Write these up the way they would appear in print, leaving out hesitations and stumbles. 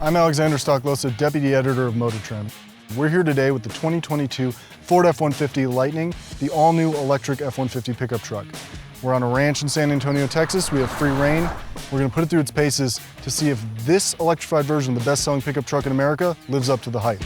I'm Alexander Stocklosa, Deputy Editor of MotorTrend. We're here today with the 2022 Ford F-150 Lightning, the all-new electric F-150 pickup truck. We're on a ranch in San Antonio, Texas. We have free reign. We're going to put it through its paces to see if this electrified version, the best-selling pickup truck in America, lives up to the hype.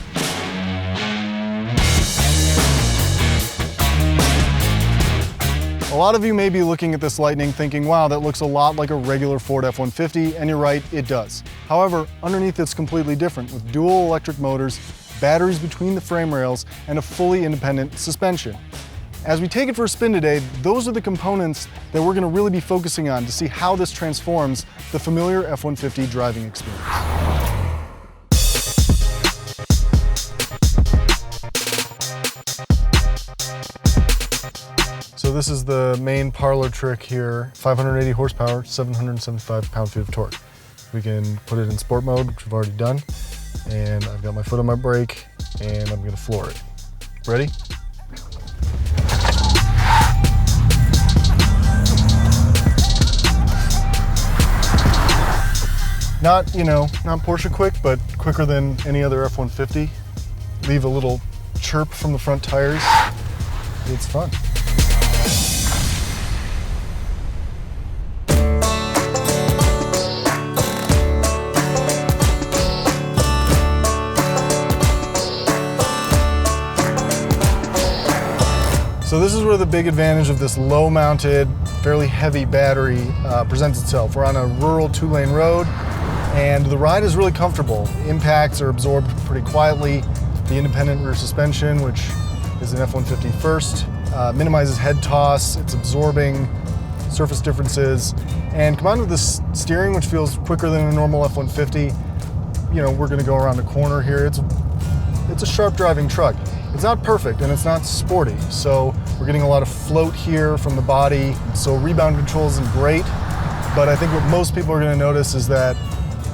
A lot of you may be looking at this Lightning thinking, wow, that looks a lot like a regular Ford F-150, and you're right, it does. However, underneath it's completely different with dual electric motors, batteries between the frame rails, and a fully independent suspension. As we take it for a spin today, those are the components that we're going to really be focusing on to see how this transforms the familiar F-150 driving experience. So this is the main parlor trick here, 580 horsepower, 775 pound-feet of torque. We can put it in sport mode, which we've already done, and I've got my foot on my brake, and I'm gonna floor it. Ready? Not Porsche quick, but quicker than any other F-150. Leave a little chirp from the front tires. It's fun. So this is where the big advantage of this low-mounted, fairly heavy battery presents itself. We're on a rural two-lane road, and the ride is really comfortable. Impacts are absorbed pretty quietly. The independent rear suspension, which is an F-150 first, minimizes head toss. It's absorbing surface differences, and combined with this steering, which feels quicker than a normal F-150, we're going to go around the corner here. It's a sharp driving truck. It's not perfect and it's not sporty, so we're getting a lot of float here from the body, so rebound control isn't great, but I think what most people are going to notice is that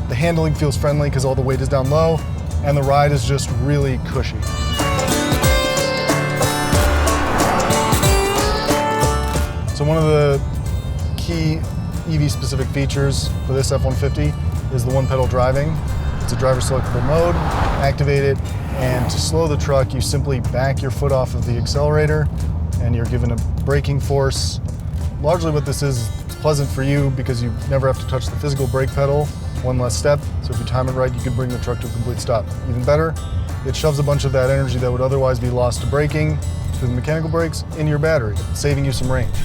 the handling feels friendly because all the weight is down low, and the ride is just really cushy. So one of the key EV-specific features for this F-150 is the one-pedal driving. It's a driver-selectable mode. Activate it, and to slow the truck, you simply back your foot off of the accelerator, and you're given a braking force. Largely what this is, it's pleasant for you because you never have to touch the physical brake pedal, one less step. So if you time it right, you can bring the truck to a complete stop. Even better, it shoves a bunch of that energy that would otherwise be lost to braking through the mechanical brakes into your battery, saving you some range.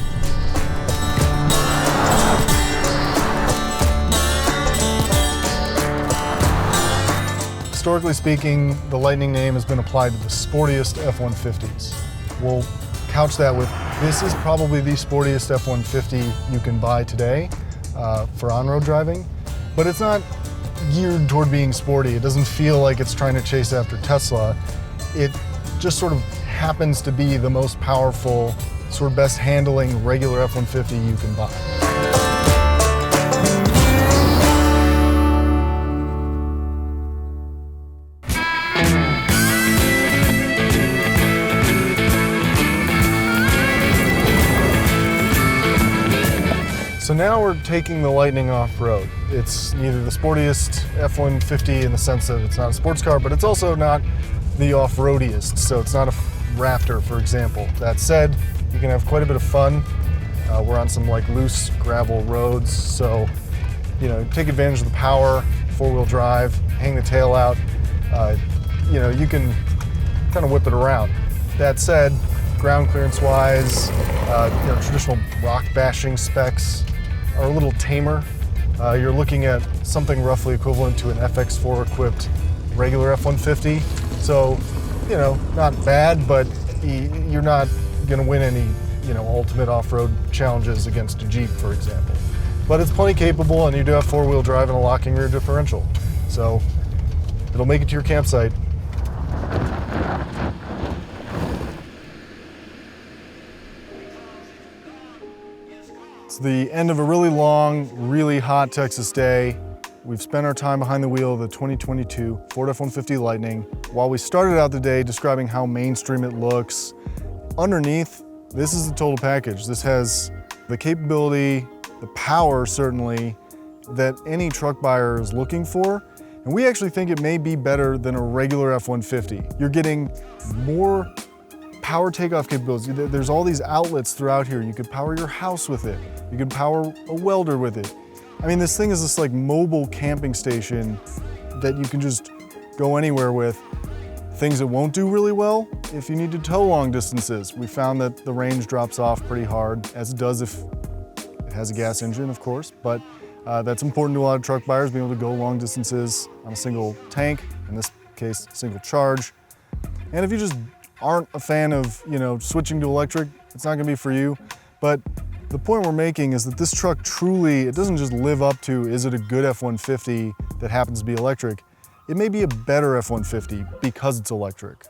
Historically speaking, the Lightning name has been applied to the sportiest F-150s. We'll couch that with, this is probably the sportiest F-150 you can buy today for on-road driving, but it's not geared toward being sporty. It doesn't feel like it's trying to chase after Tesla. It just sort of happens to be the most powerful, sort of best handling regular F-150 you can buy. So now we're taking the Lightning off-road. It's neither the sportiest F-150 in the sense that it's not a sports car, but it's also not the off-roadiest. So it's not a Raptor, for example. That said, you can have quite a bit of fun. We're on some loose gravel roads, so take advantage of the power, four-wheel drive, hang the tail out. You can kind of whip it around. That said, ground clearance-wise, traditional rock bashing specs are a little tamer. You're looking at something roughly equivalent to an FX4 equipped regular F-150. So, not bad, but you're not gonna win any, ultimate off-road challenges against a Jeep, for example. But it's plenty capable, and you do have four-wheel drive and a locking rear differential. So it'll make it to your campsite. It's the end of a really long, really hot Texas day. We've spent our time behind the wheel of the 2022 Ford F-150 Lightning. While we started out the day describing how mainstream it looks, underneath, this is the total package. This has the capability, the power certainly, that any truck buyer is looking for. And And we actually think it may be better than a regular F-150. You're getting more power takeoff capabilities. There's all these outlets throughout here. You could power your house with it. You could power a welder with it. I mean, this thing is this like mobile camping station that you can just go anywhere with. Things it won't do really well, if you need to tow long distances. We found that the range drops off pretty hard, as it does if it has a gas engine, of course, but that's important to a lot of truck buyers, being able to go long distances on a single tank, in this case, single charge. And if you just aren't a fan of, switching to electric, it's not gonna be for you. But the point we're making is that this truck truly, it doesn't just live up to, is it a good F-150 that happens to be electric? It may be a better F-150 because it's electric.